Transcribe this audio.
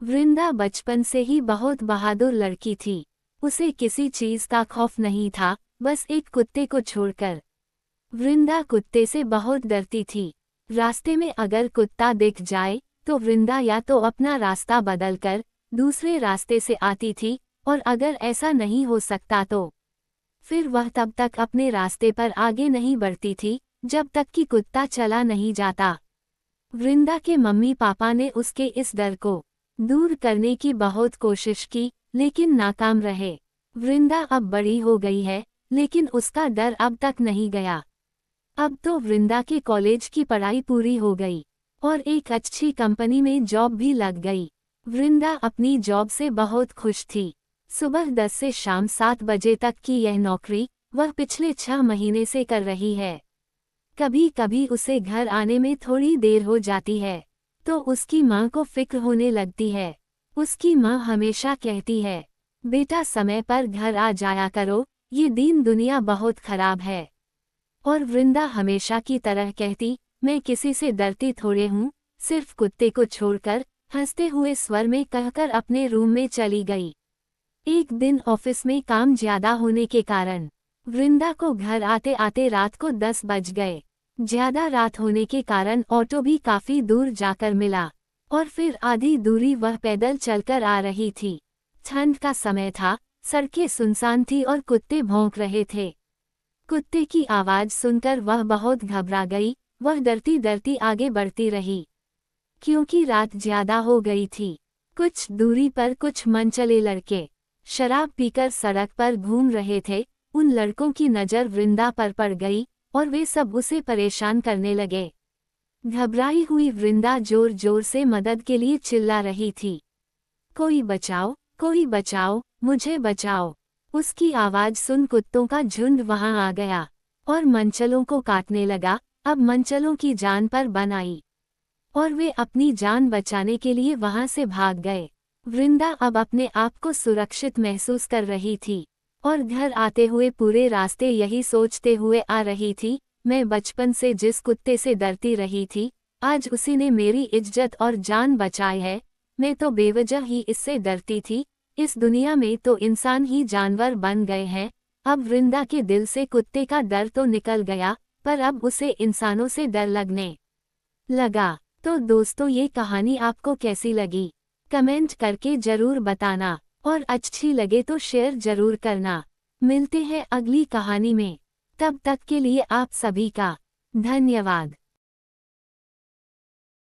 वृंदा बचपन से ही बहुत बहादुर लड़की थी। उसे किसी चीज का खौफ नहीं था, बस एक कुत्ते को छोड़कर। वृंदा कुत्ते से बहुत डरती थी। रास्ते में अगर कुत्ता दिख जाए तो वृंदा या तो अपना रास्ता बदलकर दूसरे रास्ते से आती थी, और अगर ऐसा नहीं हो सकता तो फिर वह तब तक अपने रास्ते पर आगे नहीं बढ़ती थी जब तक कि कुत्ता चला नहीं जाता। वृंदा के मम्मी पापा ने उसके इस डर को दूर करने की बहुत कोशिश की, लेकिन नाकाम रहे। वृंदा अब बड़ी हो गई है, लेकिन उसका डर अब तक नहीं गया। अब तो वृंदा के कॉलेज की पढ़ाई पूरी हो गई और एक अच्छी कंपनी में जॉब भी लग गई। वृंदा अपनी जॉब से बहुत खुश थी। सुबह 10 से शाम 7 बजे तक की यह नौकरी वह पिछले 6 महीने से कर रही है। कभी कभी उसे घर आने में थोड़ी देर हो जाती है तो उसकी माँ को फिक्र होने लगती है। उसकी माँ हमेशा कहती है, बेटा समय पर घर आ जाया करो, ये दीन दुनिया बहुत खराब है। और वृंदा हमेशा की तरह कहती, मैं किसी से डरती थोड़े हूँ, सिर्फ कुत्ते को छोड़कर, हंसते हुए स्वर में कहकर अपने रूम में चली गई। एक दिन ऑफिस में काम ज्यादा होने के कारण वृंदा को घर आते आते रात को 10 बज गए। ज्यादा रात होने के कारण ऑटो भी काफी दूर जाकर मिला और फिर आधी दूरी वह पैदल चलकर आ रही थी। ठंड का समय था, सड़कें सुनसान थी और कुत्ते भौंक रहे थे। कुत्ते की आवाज सुनकर वह बहुत घबरा गई। वह डरती डरती आगे बढ़ती रही, क्योंकि रात ज्यादा हो गई थी। कुछ दूरी पर कुछ मनचले लड़के शराब पीकर सड़क पर घूम रहे थे। उन लड़कों की नज़र वृंदा पर पड़ गई और वे सब उसे परेशान करने लगे। घबराई हुई वृंदा जोर जोर से मदद के लिए चिल्ला रही थी, कोई बचाओ, मुझे बचाओ। उसकी आवाज सुन कुत्तों का झुंड वहां आ गया और मनचलों को काटने लगा। अब मनचलों की जान पर बन आई और वे अपनी जान बचाने के लिए वहां से भाग गए। वृंदा अब अपने आप को सुरक्षित महसूस कर रही थी और घर आते हुए पूरे रास्ते यही सोचते हुए आ रही थी, मैं बचपन से जिस कुत्ते से डरती रही थी, आज उसी ने मेरी इज्जत और जान बचाई है। मैं तो बेवजह ही इससे डरती थी। इस दुनिया में तो इंसान ही जानवर बन गए हैं। अब वृंदा के दिल से कुत्ते का डर तो निकल गया, पर अब उसे इंसानों से डर लगने लगा। तो दोस्तों, ये कहानी आपको कैसी लगी? कमेंट करके जरूर बताना और अच्छी लगे तो शेयर जरूर करना। मिलते हैं अगली कहानी में, तब तक के लिए आप सभी का धन्यवाद।